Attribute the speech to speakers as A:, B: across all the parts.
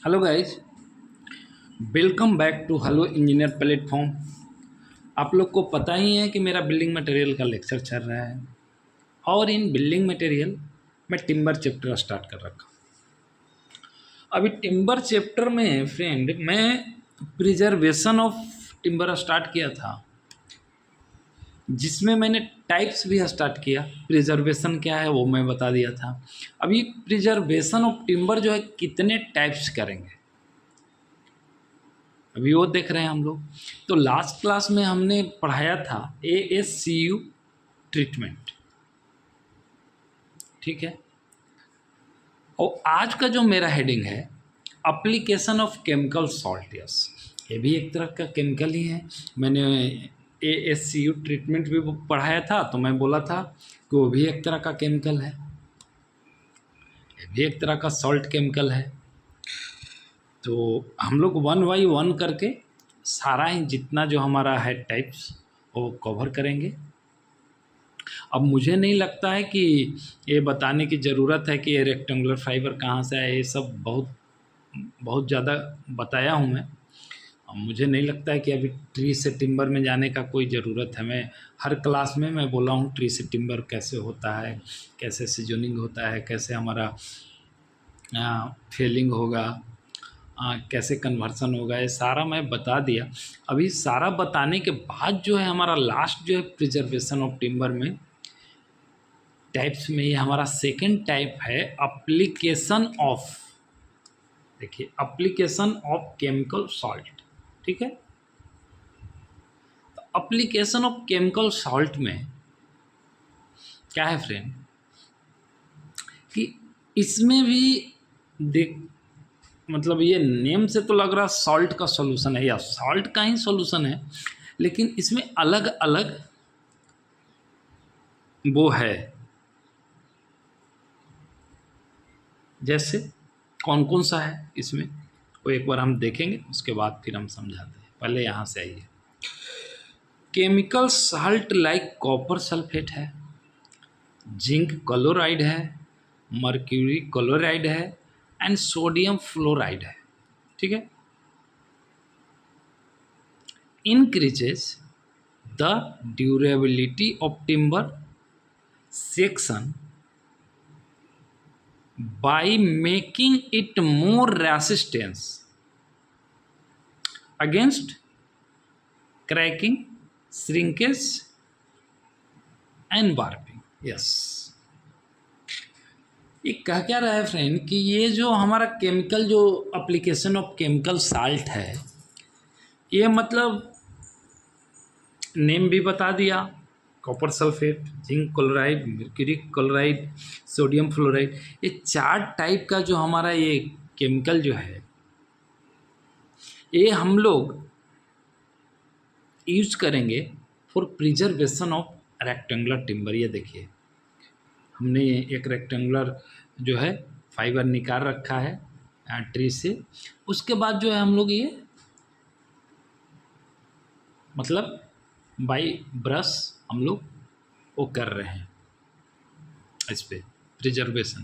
A: Hello guys, welcome back to hello engineer platform. आप लोग को पता ही है कि मेरा बिल्डिंग मटेरियल का लेक्चर चल रहा है और इन बिल्डिंग मटेरियल में टिम्बर चैप्टर स्टार्ट कर रखा। अभी टिम्बर चैप्टर में फ्रेंड मैं प्रिजर्वेशन ऑफ टिम्बर स्टार्ट किया था, जिसमें मैंने टाइप्स भी स्टार्ट किया। प्रिजर्वेशन क्या है वो मैं बता दिया था। अभी प्रिजर्वेशन ऑफ टिम्बर जो है कितने टाइप्स करेंगे अभी वो देख रहे हैं हम लोग। तो लास्ट क्लास में हमने पढ़ाया था ASCU ट्रीटमेंट, ठीक है। और आज का जो मेरा हेडिंग है application of chemical salt. Yes, ये भी एक तरह का केमिकल ही है। मैंने ASCU ट्रीटमेंट भी पढ़ाया था, तो मैं बोला था कि वो भी एक तरह का केमिकल है, ये भी एक तरह का सॉल्ट केमिकल है। तो हम लोग वन बाई वन करके सारा ही जितना जो हमारा है टाइप्स वो कवर करेंगे। अब मुझे नहीं लगता है कि ये बताने की ज़रूरत है कि ये रेक्टेंगुलर फाइबर कहाँ से आया। ये सब बहुत बहुत ज़्यादा बताया हूँ मैं। अब मुझे नहीं लगता है कि अभी ट्री से टिम्बर में जाने का कोई ज़रूरत है। मैं हर क्लास में मैं बोला हूँ ट्री से टिम्बर कैसे होता है, कैसे सीजनिंग होता है, कैसे हमारा फेलिंग होगा, कैसे कन्वर्सन होगा, ये सारा मैं बता दिया। अभी सारा बताने के बाद जो है हमारा लास्ट जो है प्रिजर्वेशन ऑफ टिम्बर में टाइप्स में ये हमारा सेकंड टाइप है एप्लीकेशन ऑफ। देखिए, एप्लीकेशन ऑफ केमिकल सॉल्ट, ठीक है। तो एप्लीकेशन ऑफ केमिकल सॉल्ट में क्या है फ्रेंड कि इसमें भी देख, मतलब ये नेम से तो लग रहा सॉल्ट का सॉल्यूशन है या सॉल्ट का ही सॉल्यूशन है, लेकिन इसमें अलग अलग वो है। जैसे कौन कौन सा है इसमें वो एक बार हम देखेंगे, उसके बाद फिर हम समझाते हैं। पहले यहाँ से आइए। Chemical salt like copper sulphate है, जिंक क्लोराइड है, मर्क्यूरी क्लोराइड है एंड सोडियम फ्लोराइड है, ठीक है। Increases the durability of timber section by making it more resistance against cracking, shrinkage and warping. Yes, ये कह क्या रहा है फ्रेंड कि ये जो हमारा केमिकल जो एप्लीकेशन ऑफ केमिकल साल्ट है, ये मतलब नेम भी बता दिया, copper sulphate, zinc chloride, mercury chloride, sodium fluoride, ये चार टाइप का जो हमारा ये केमिकल जो है ये हम लोग यूज करेंगे for preservation of rectangular timber. ये देखिए, हमने एक रेक्टेंगुलर जो है फाइबर निकाल रखा है ट्री से। उसके बाद जो है हम लोग ये मतलब बाई ब्रश हम लोग वो कर रहे हैं इस पे प्रिजर्वेशन।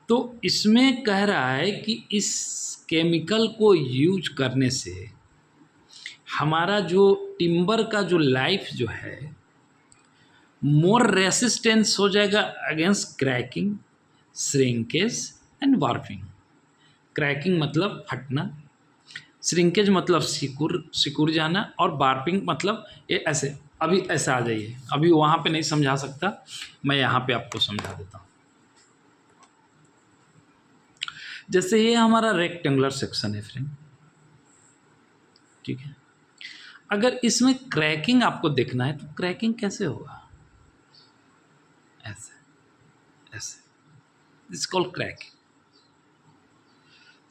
A: तो इसमें कह रहा है कि इस केमिकल को यूज करने से हमारा जो टिम्बर का जो लाइफ जो है मोर रेसिस्टेंस हो जाएगा against cracking, shrinkage and warping. Cracking मतलब फटना, श्रिंकेज मतलब सिकुड़ सिकुड़ जाना, और वार्पिंग मतलब ये ऐसे। अभी ऐसा आ जाइए, अभी वहाँ पे नहीं समझा सकता, मैं यहाँ पे आपको समझा देता हूँ। जैसे ये हमारा रेक्टेंगुलर सेक्शन है फ्रेंड, ठीक है। अगर इसमें क्रैकिंग आपको देखना है तो क्रैकिंग कैसे होगा, ऐसे ऐसे, इट्स कॉल्ड क्रैकिंग।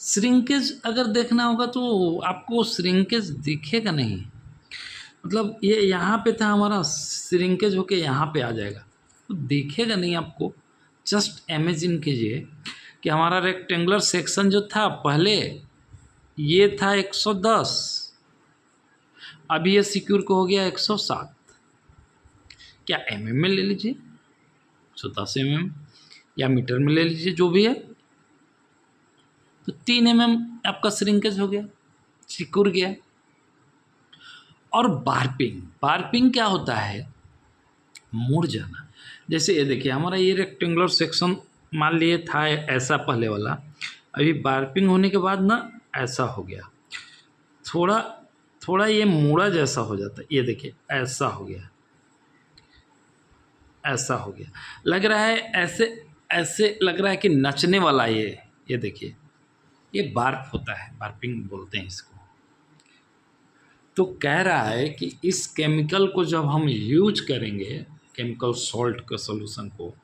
A: श्रिंकेज अगर देखना होगा तो आपको श्रिंकेज दिखेगा नहीं, मतलब ये यहाँ पे था हमारा, श्रिंकेज होके यहाँ पे आ जाएगा तो दिखेगा नहीं आपको। जस्ट इमेजिन कीजिए कि हमारा रेक्टेंगुलर सेक्शन जो था पहले ये था 110, अभी ये सिक्योर को हो गया 107। क्या में ले लीजिए, 110 या मीटर में ले लीजिए, जो भी है। तो 3 mm आपका श्रिंकेज हो गया, सिकुड़ गया। और बार्पिंग क्या होता है? मुड़ जाना। जैसे ये देखिए, हमारा ये रेक्टेंगुलर सेक्शन मान लिए था ऐसा पहले वाला, अभी बार्पिंग होने के बाद ना ऐसा हो गया, थोड़ा थोड़ा ये मुड़ा जैसा हो जाता है। ये देखिए ऐसा हो गया, ऐसा हो गया, लग रहा है ऐसे ऐसे लग रहा है कि नचने वाला। ये देखिए, ये बार्प होता है, बार्पिंग बोलते हैं इसको। तो कह रहा है कि इस केमिकल को जब हम यूज करेंगे, केमिकल सॉल्ट का सॉल्यूशन को,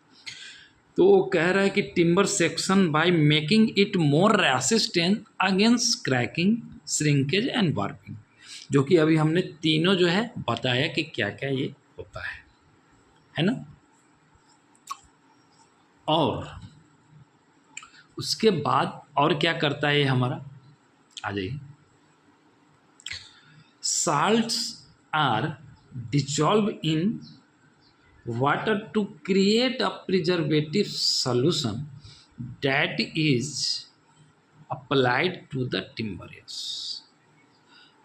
A: तो वो कह रहा है कि timber section by making it more resistant against cracking, shrinkage and warping, जो कि अभी हमने तीनों जो है बताया कि क्या क्या ये होता है ना। और उसके बाद और क्या करता है ये हमारा, आ जाइए। Salts are dissolve in water to create a preservative solution that is applied to the timber। yes,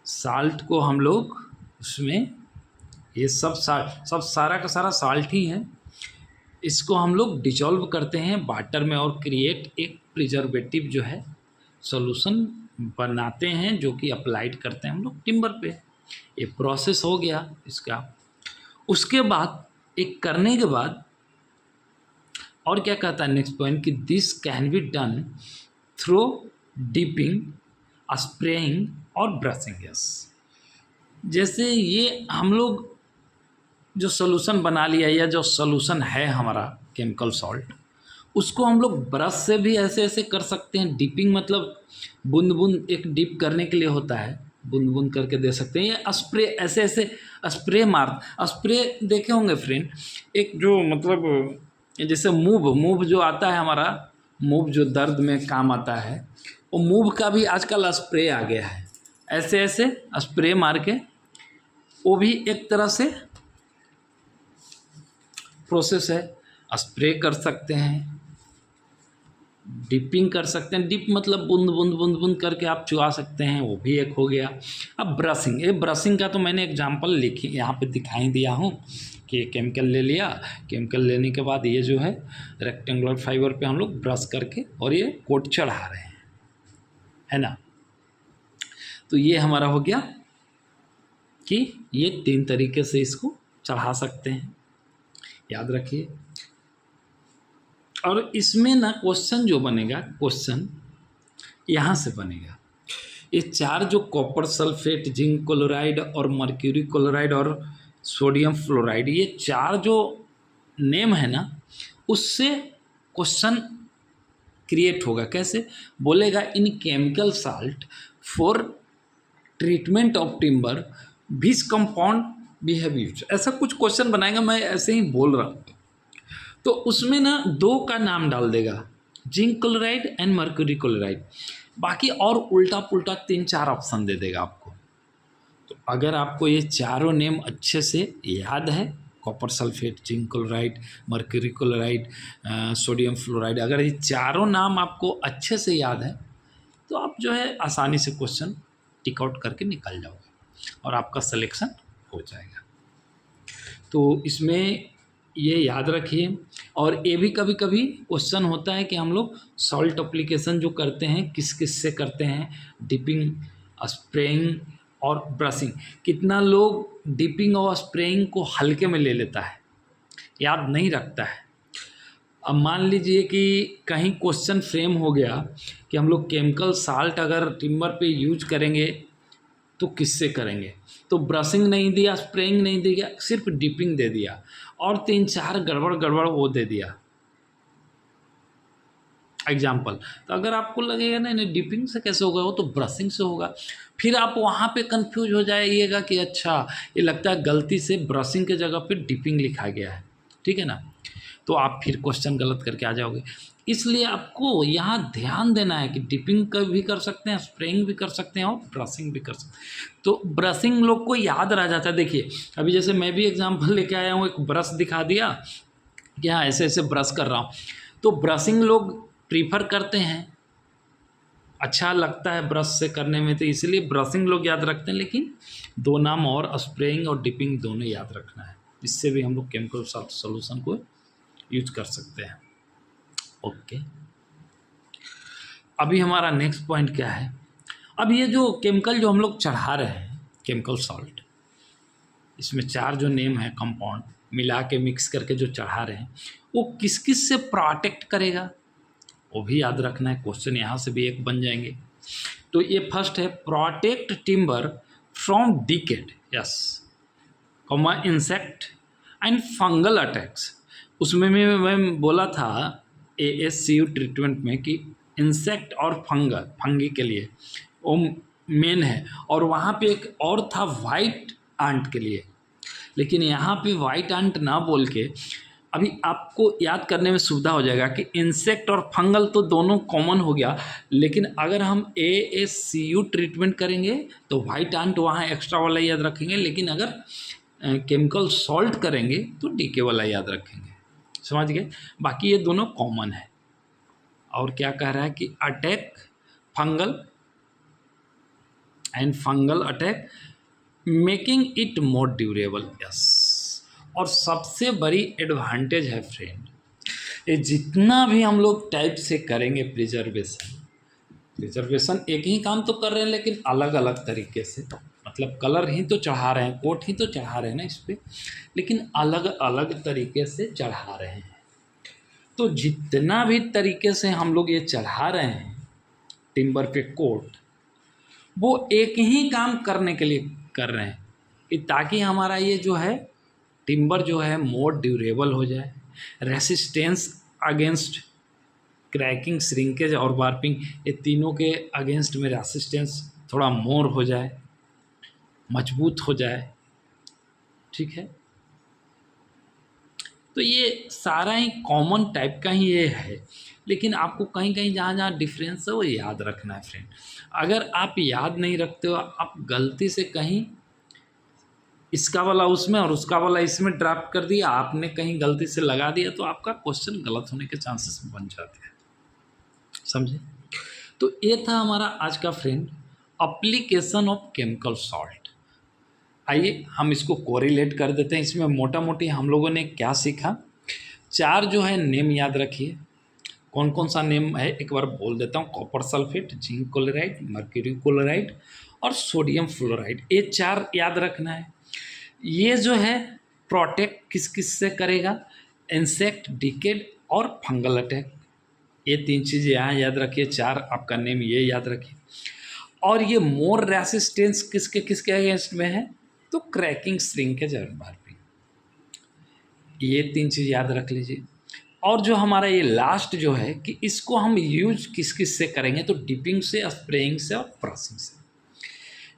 A: salt को हम लोग उसमें, ये सब सारा का सारा साल्ट ही है, इसको हम लोग डिसॉल्व करते हैं वाटर में और क्रिएट एक प्रिजर्वेटिव जो है सॉल्यूशन बनाते हैं, जो कि अप्लाइड करते हैं हम लोग टिम्बर पे। ये प्रोसेस हो गया इसका। उसके बाद एक करने के बाद और क्या कहता है नेक्स्ट पॉइंट, कि this can be done through dipping, spraying और ब्रशिंग। यस, जैसे ये हम लोग जो सोल्यूशन बना लिया या जो सोल्यूशन है हमारा केमिकल सॉल्ट, उसको हम लोग ब्रश से भी ऐसे ऐसे कर सकते हैं। डिपिंग मतलब बूंद बूंद एक डिप करने के लिए होता है, बूंद बूंद करके दे सकते हैं, या स्प्रे ऐसे ऐसे स्प्रे देखे होंगे फ्रेंड, एक जो मतलब जैसे मूव जो आता है हमारा, मूव जो दर्द में काम आता है, वो मूव का भी आजकल स्प्रे आ गया है। ऐसे ऐसे स्प्रे मार के वो भी एक तरह से प्रोसेस है, स्प्रे कर सकते हैं, डिपिंग कर सकते हैं। डिप मतलब बूंद बूंद बूंद बूंद करके आप चुआ सकते हैं, वो भी एक हो गया। अब ब्रशिंग, ये ब्रशिंग का तो मैंने एग्जांपल लिखी यहाँ पे दिखाई दिया हूँ कि केमिकल ले लिया, केमिकल लेने के बाद ये जो है रेक्टेंगुलर फाइबर पे हम लोग ब्रश करके और ये कोट चढ़ा रहे हैं, है ना। तो ये हमारा हो गया कि ये 3 तरीके से इसको चढ़ा सकते हैं, याद रखिए। और इसमें ना क्वेश्चन जो बनेगा, क्वेश्चन यहाँ से बनेगा। ये 4 जो कॉपर सल्फेट, जिंक क्लोराइड और मर्क्यूरी क्लोराइड और सोडियम फ्लोराइड, ये 4 जो नेम है ना, उससे क्वेश्चन क्रिएट होगा। कैसे बोलेगा, in chemical salt for treatment of timber which compound we have used, ऐसा कुछ क्वेश्चन बनाएगा। मैं ऐसे ही बोल रहा हूँ, तो उसमें ना 2 का नाम डाल देगा, zinc chloride and mercury chloride, बाकी और उल्टा पुल्टा 3-4 ऑप्शन दे देगा आपको। तो अगर आपको ये चारों नेम अच्छे से याद है, copper sulphate, zinc chloride, mercury chloride, sodium fluoride, अगर ये चारों नाम आपको अच्छे से याद है, तो आप जो है आसानी से क्वेश्चन टिक आउट करके निकल जाओगे और आपका सिलेक्शन हो जाएगा। तो इसमें ये याद रखिए। और ये भी कभी कभी क्वेश्चन होता है कि हम लोग सॉल्ट एप्लीकेशन जो करते हैं किस किस से करते हैं, डिपिंग, स्प्रेइंग और ब्रशिंग। कितना लोग डिपिंग और स्प्रेइंग को हल्के में ले लेता है, याद नहीं रखता है। अब मान लीजिए कि कहीं क्वेश्चन फ्रेम हो गया कि हम लोग केमिकल साल्ट अगर टिम्बर पे यूज करेंगे तो किससे करेंगे, तो ब्रशिंग नहीं दिया, स्प्रेइंग नहीं दिया, सिर्फ डिपिंग दे दिया और 3-4 गड़बड़ वो दे दिया एग्जाम्पल। तो अगर आपको लगेगा नहीं डिपिंग से कैसे होगा, वो तो ब्रशिंग से होगा, फिर आप वहाँ पे कंफ्यूज हो जाइएगा कि अच्छा ये लगता है गलती से ब्रशिंग के जगह पे डिपिंग लिखा गया है, ठीक है ना। तो आप फिर क्वेश्चन गलत करके आ जाओगे। इसलिए आपको यहाँ ध्यान देना है कि डिपिंग का भी कर सकते हैं, स्प्रेइंग भी कर सकते हैं और ब्रशिंग भी कर सकते हैं। तो ब्रशिंग लोग को याद रह जाता है। देखिए अभी जैसे मैं भी एग्जांपल लेके आया हूँ, एक ब्रश दिखा दिया कि हाँ ऐसे ऐसे ब्रश कर रहा हूँ, तो ब्रशिंग लोग प्रीफर करते हैं अच्छा लगता है ब्रश से करने में, तो इसलिए ब्रशिंग लोग याद रखते हैं, लेकिन दो नाम और, स्प्रेइंग और डिपिंग दोनों याद रखना है। इससे भी हम लोग केमिकल सॉल्यूशन को यूज कर सकते हैं। ओके, अभी हमारा नेक्स्ट पॉइंट क्या है। अब ये जो केमिकल जो हम लोग चढ़ा रहे हैं, केमिकल सॉल्ट, इसमें 4 जो नेम है कंपाउंड मिला के मिक्स करके जो चढ़ा रहे हैं, वो किस किस से प्रोटेक्ट करेगा वो भी याद रखना है। क्वेश्चन यहाँ से भी एक बन जाएंगे। तो ये फर्स्ट है, protect timber from decade, yes, comma insect and fungal attacks. उसमें मैं बोला था ASCU ट्रीटमेंट में कि इंसेक्ट और फंगी के लिए वो मेन है, और वहाँ पे एक और था वाइट आंट के लिए, लेकिन यहाँ पे वाइट आंट ना बोल के अभी आपको याद करने में सुविधा हो जाएगा कि इंसेक्ट और फंगल तो दोनों कॉमन हो गया, लेकिन अगर हम ASCU ट्रीटमेंट करेंगे तो वाइट आंट वहाँ एक्स्ट्रा वाला याद रखेंगे, लेकिन अगर केमिकल सॉल्ट करेंगे तो डीके वाला याद रखेंगे। समझ गए? बाकी ये दोनों कॉमन है। और क्या कह रहा है कि attack fungal and fungal attack making it more durable, yes. और सबसे बड़ी एडवांटेज है फ्रेंड, ये जितना भी हम लोग टाइप से करेंगे प्रिजर्वेशन एक ही काम तो कर रहे हैं, लेकिन अलग अलग तरीके से, मतलब कलर ही तो चढ़ा रहे हैं, कोट ही तो चढ़ा रहे हैं ना इस पर, लेकिन अलग अलग तरीके से चढ़ा रहे हैं। तो जितना भी तरीके से हम लोग ये चढ़ा रहे हैं टिम्बर पे कोट, वो एक ही काम करने के लिए कर रहे हैं कि ताकि हमारा ये जो है टिम्बर जो है मोर ड्यूरेबल हो जाए, रेसिस्टेंस अगेंस्ट क्रैकिंग, श्रिंकेज और वार्पिंग, ये तीनों के अगेंस्ट में रेसिस्टेंस थोड़ा मोर हो जाए, मजबूत हो जाए। ठीक है, तो ये सारा ही कॉमन टाइप का ही ये है, लेकिन आपको कहीं कहीं जहाँ जहाँ डिफरेंस है वो याद रखना है फ्रेंड। अगर आप याद नहीं रखते हो, आप गलती से कहीं इसका वाला उसमें और उसका वाला इसमें ड्राफ्ट कर दिया, आपने कहीं गलती से लगा दिया, तो आपका क्वेश्चन गलत होने के चांसेस बन जाते हैं। समझे? तो ये था हमारा आज का friend application of chemical salt. आइए हम इसको कोरिलेट कर देते हैं। इसमें मोटा मोटी हम लोगों ने क्या सीखा, 4 जो है नेम याद रखिए। कौन कौन सा नेम है एक बार बोल देता हूँ, copper sulphate, zinc chloride, mercury chloride और सोडियम फ्लोराइड, ये 4 याद रखना है। ये जो है प्रोटेक्ट किस किस से करेगा, इंसेक्ट, डिकेड और फंगल अटैक, ये 3 चीज़ें यहाँ याद रखिए। 4 आपका नेम ये याद रखिए। और ये मोर रेसिस्टेंस किसके किसके अगेंस्ट में है, तो क्रैकिंग, श्रिंकेज और वार्पिंग, ये 3 चीज़ याद रख लीजिए। और जो हमारा ये लास्ट जो है कि इसको हम यूज किस किस से करेंगे, तो डिपिंग से, स्प्रेइंग से और ब्रशिंग से।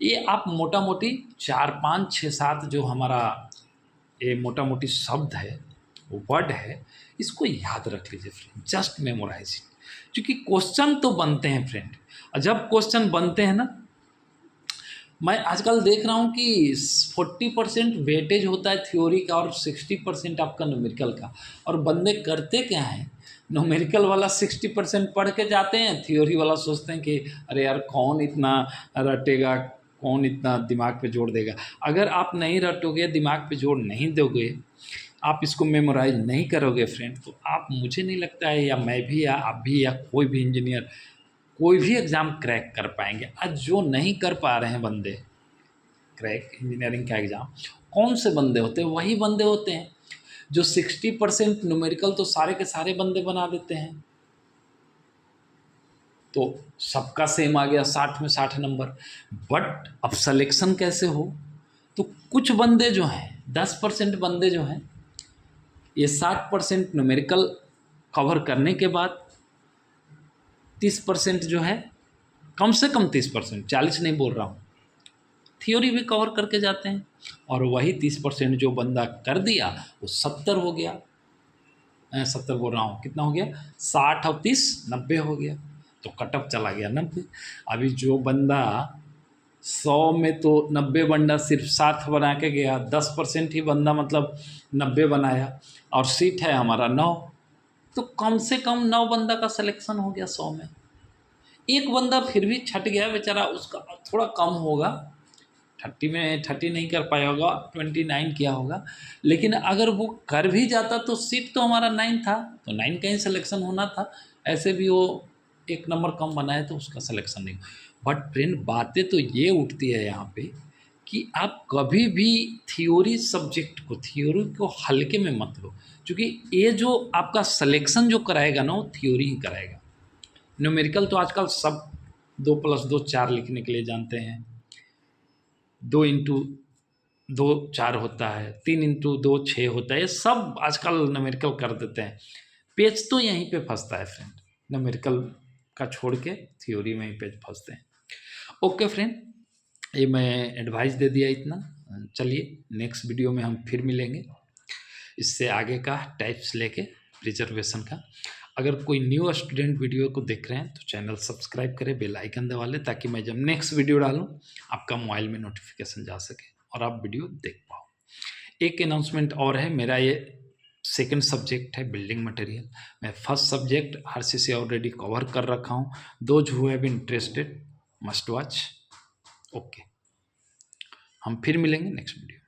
A: ये आप मोटा मोटी 4, 5, 6, 7 जो हमारा ये मोटा मोटी शब्द है, वर्ड है, इसको याद रख लीजिए फ्रेंड, जस्ट मेमोराइज, क्योंकि क्वेश्चन तो बनते हैं फ्रेंड। और जब क्वेश्चन बनते हैं ना, मैं आजकल देख रहा हूँ कि 40% वेटेज होता है थ्योरी का और 60% आपका न्यूमेरिकल का, और बंदे करते क्या हैं, न्यूमेरिकल वाला 60% पढ़ के जाते हैं, थ्योरी वाला सोचते हैं कि अरे यार कौन इतना रटेगा, कौन इतना दिमाग पे जोड़ देगा। अगर आप नहीं रटोगे, दिमाग पे जोड़ नहीं दोगे, आप इसको मेमोराइज नहीं करोगे फ्रेंड, तो आप, मुझे नहीं लगता है, या मैं भी या आप भी या कोई भी इंजीनियर कोई भी एग्ज़ाम क्रैक कर पाएंगे। आज जो नहीं कर पा रहे हैं बंदे क्रैक इंजीनियरिंग का एग्ज़ाम, कौन से बंदे होते हैं, वही बंदे होते हैं जो 60% न्यूमेरिकल तो सारे के सारे बंदे बना देते हैं, तो सबका सेम आ गया 60 में 60 नंबर। बट अब सिलेक्शन कैसे हो, तो कुछ बंदे जो हैं, 10% बंदे जो हैं, ये 60% न्यूमेरिकल कवर करने के बाद 30% जो है, कम से कम 30%, 40 नहीं बोल रहा हूँ, थ्योरी भी कवर करके जाते हैं, और वही 30% जो बंदा कर दिया वो 70 हो गया, 70 बोल रहा हूँ, कितना हो गया, 60 और 30 90 हो गया, तो कटअप चला गया 90। अभी जो बंदा 100 में तो 90 बंदा सिर्फ 60 बना के गया, 10% ही बंदा मतलब 90 बनाया, और सीट है हमारा 9, तो कम से कम 9 बंदा का सिलेक्शन हो गया 100 में। एक बंदा फिर भी छट गया बेचारा, उसका थोड़ा कम होगा, 30 में 30 नहीं कर पाया होगा, 29 किया होगा। लेकिन अगर वो कर भी जाता तो सीट तो हमारा 9 था, तो 9 का ही सिलेक्शन होना था। ऐसे भी वो एक नंबर कम बना है तो उसका सिलेक्शन नहीं। बट फ्रेंड, बातें तो ये उठती है यहाँ पे कि आप कभी भी थ्योरी को हल्के में मत लो, क्योंकि ये जो आपका सिलेक्शन जो कराएगा ना, वो थ्योरी ही कराएगा। न्यूमेरिकल तो आजकल सब 2+2 4 लिखने के लिए जानते हैं, 2 × 2 4 होता है, 3 × 2 6 होता है, ये सब आजकल न्यूमेरिकल कर देते हैं। पेज तो यहीं पे फंसता है फ्रेंड, न्यूमेरिकल का छोड़ के थ्योरी में ही पेज फंसते हैं। ओके फ्रेंड, ये मैं एडवाइस दे दिया इतना। चलिए नेक्स्ट वीडियो में हम फिर मिलेंगे, इससे आगे का टाइप्स लेके रिजर्वेशन का। अगर कोई न्यू स्टूडेंट वीडियो को देख रहे हैं तो चैनल सब्सक्राइब करें, बेल आइकन दबा लें, ताकि मैं जब नेक्स्ट वीडियो डालूं आपका मोबाइल में नोटिफिकेशन जा सके और आप वीडियो देख पाओ। एक अनाउंसमेंट और है, मेरा ये सेकंड सब्जेक्ट है बिल्डिंग मटेरियल। मैं first subject RCC already cover कर रखा हूँ। Those who have interested must watch. Okay, हम फिर मिलेंगे नेक्स्ट वीडियो।